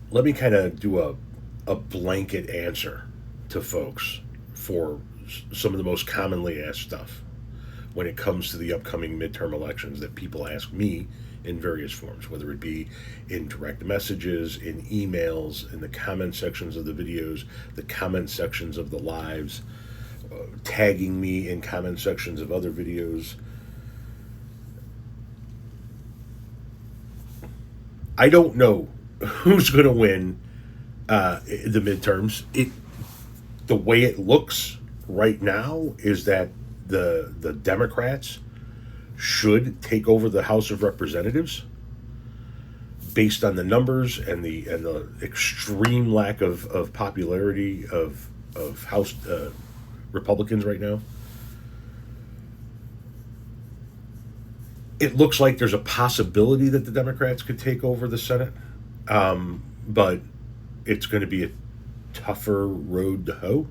let me kind of do a blanket answer to folks for some of the most commonly asked stuff when it comes to the upcoming midterm elections that people ask me in various forms, whether it be in direct messages, in emails, in the comment sections of the videos, the comment sections of the lives, tagging me in comment sections of other videos. I don't know who's going to win the midterms. The way it looks right now is that the Democrats should take over the House of Representatives based on the numbers and the extreme lack of popularity of House Republicans right now. It looks like there's a possibility that the Democrats could take over the Senate, but it's going to be a tougher road to hoe.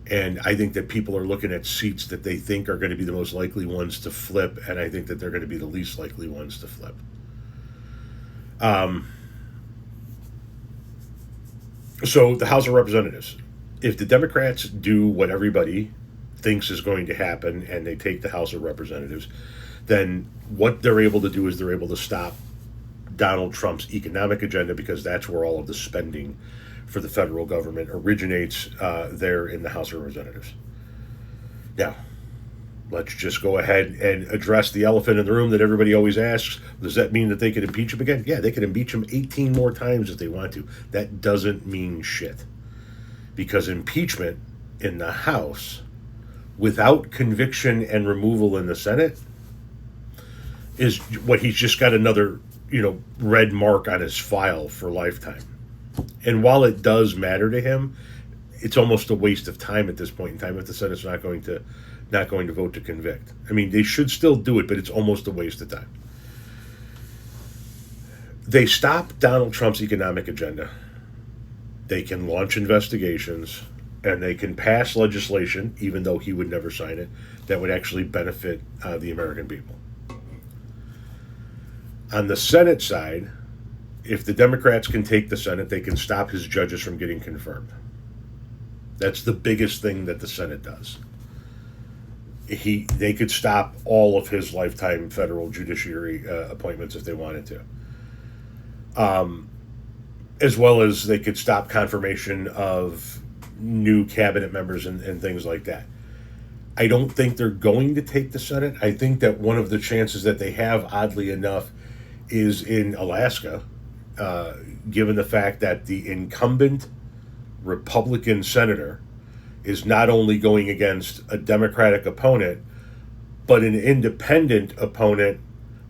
And I think that people are looking at seats that they think are going to be the most likely ones to flip, and I think that they're going to be the least likely ones to flip. Um, so the House of Representatives, if the Democrats do what everybody thinks is going to happen and they take the House of Representatives, then what they're able to do is they're able to stop Donald Trump's economic agenda, because that's where all of the spending for the federal government originates there in the House of Representatives. Now, let's just go ahead and address the elephant in the room that everybody always asks. Does that mean that they could impeach him again? Yeah, they could impeach him 18 more times if they want to. That doesn't mean shit. Because impeachment in the House without conviction and removal in the Senate is what he's just got another, red mark on his file for lifetime. And while it does matter to him, it's almost a waste of time at this point in time if the Senate's not going to vote to convict. I mean, they should still do it, but it's almost a waste of time. They stop Donald Trump's economic agenda. They can launch investigations, and they can pass legislation, even though he would never sign it, that would actually benefit the American people. On the Senate side, if the Democrats can take the Senate, they can stop his judges from getting confirmed. That's the biggest thing that the Senate does. They could stop all of his lifetime federal judiciary appointments if they wanted to. As well as they could stop confirmation of new cabinet members and things like that. I don't think they're going to take the Senate. I think that one of the chances that they have, oddly enough, is in Alaska, given the fact that the incumbent Republican senator is not only going against a Democratic opponent, but an independent opponent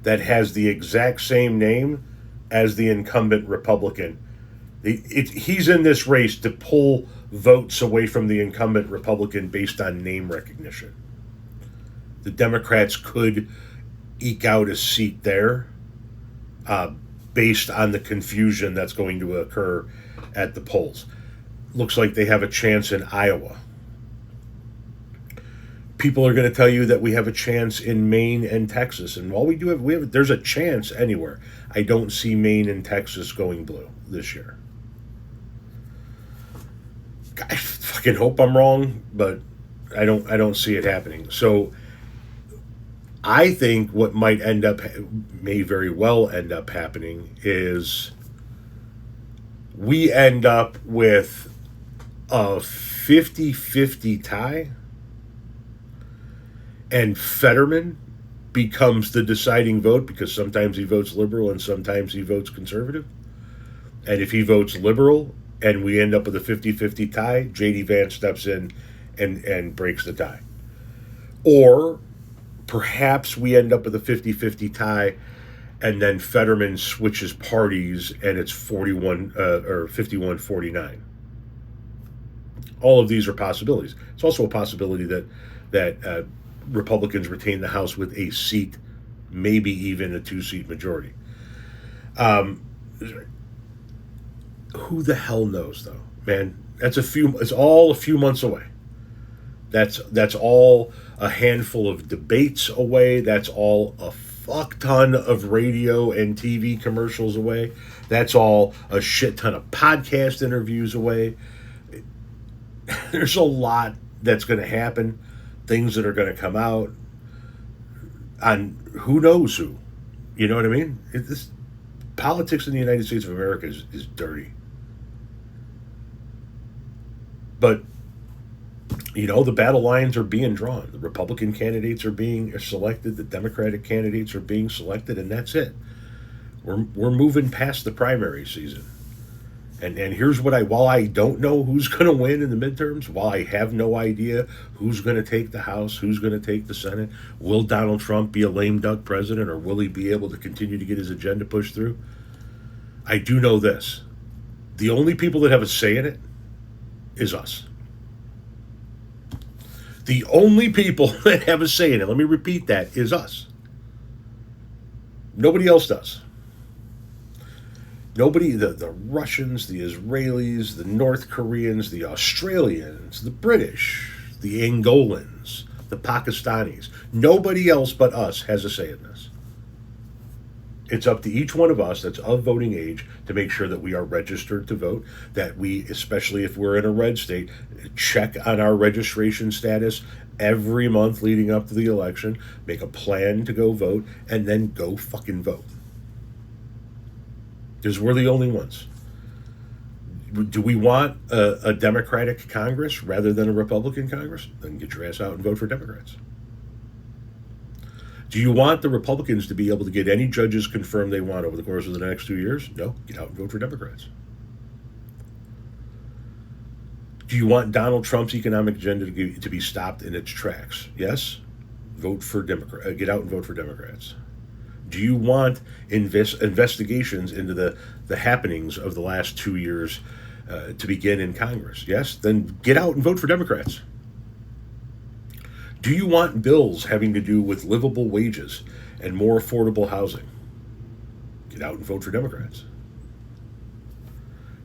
that has the exact same name as the incumbent Republican. He's in this race to pull votes away from the incumbent Republican based on name recognition. The Democrats could eke out a seat there based on the confusion that's going to occur at the polls. Looks like they have a chance in Iowa. People are going to tell you that we have a chance in Maine and Texas, and while we have there's a chance anywhere. I don't see Maine and Texas going blue this year. I fucking hope I'm wrong, but I don't see it happening. So I think what may very well end up happening is we end up with a 50-50 tie, and Fetterman becomes the deciding vote because sometimes he votes liberal and sometimes he votes conservative. And if he votes liberal and we end up with a 50-50 tie, J.D. Vance steps in and breaks the tie. Or perhaps we end up with a 50-50 tie and then Fetterman switches parties and it's 41 or 51-49. All of these are possibilities. It's also a possibility that Republicans retain the House with a seat, maybe even a 2-seat majority. Who the hell knows, though, man? It's all a few months away. That's all a handful of debates away. That's all fuck ton of radio and TV commercials away. That's all a shit ton of podcast interviews away. There's a lot that's going to happen, things that are going to come out on who knows who. You know what I mean? Politics in the United States of America is dirty. But, the battle lines are being drawn. The Republican candidates are being selected. The Democratic candidates are being selected, and that's it. We're moving past the primary season. And here's what while I don't know who's going to win in the midterms, while I have no idea who's going to take the House, who's going to take the Senate, will Donald Trump be a lame duck president, or will he be able to continue to get his agenda pushed through? I do know this. The only people that have a say in it is us. The only people that have a say in it, let me repeat that, is us. Nobody else does. Nobody, the Russians, the Israelis, the North Koreans, the Australians, the British, the Angolans, the Pakistanis, nobody else but us has a say in this. It's up to each one of us that's of voting age to make sure that we are registered to vote, that we, especially if we're in a red state, check on our registration status every month leading up to the election, make a plan to go vote, and then go fucking vote. Because we're the only ones. Do we want a Democratic Congress rather than a Republican Congress? Then get your ass out and vote for Democrats. Do you want the Republicans to be able to get any judges confirmed they want over the course of the next 2 years? No, get out and vote for Democrats. Do you want Donald Trump's economic agenda to be stopped in its tracks? Yes, vote for Democrats. Get out and vote for Democrats. Do you want investigations into the happenings of the last 2 years to begin in Congress? Yes? Then get out and vote for Democrats. Do you want bills having to do with livable wages and more affordable housing? Get out and vote for Democrats.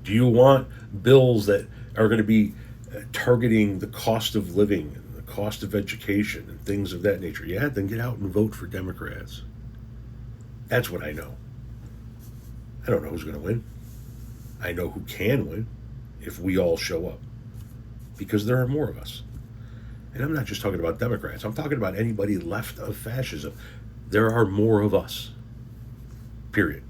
Do you want bills that are going to be targeting the cost of living, and the cost of education, and things of that nature? Yeah, then get out and vote for Democrats. That's what I know. I don't know who's going to win. I know who can win if we all show up. Because there are more of us. And I'm not just talking about Democrats. I'm talking about anybody left of fascism. There are more of us. Period.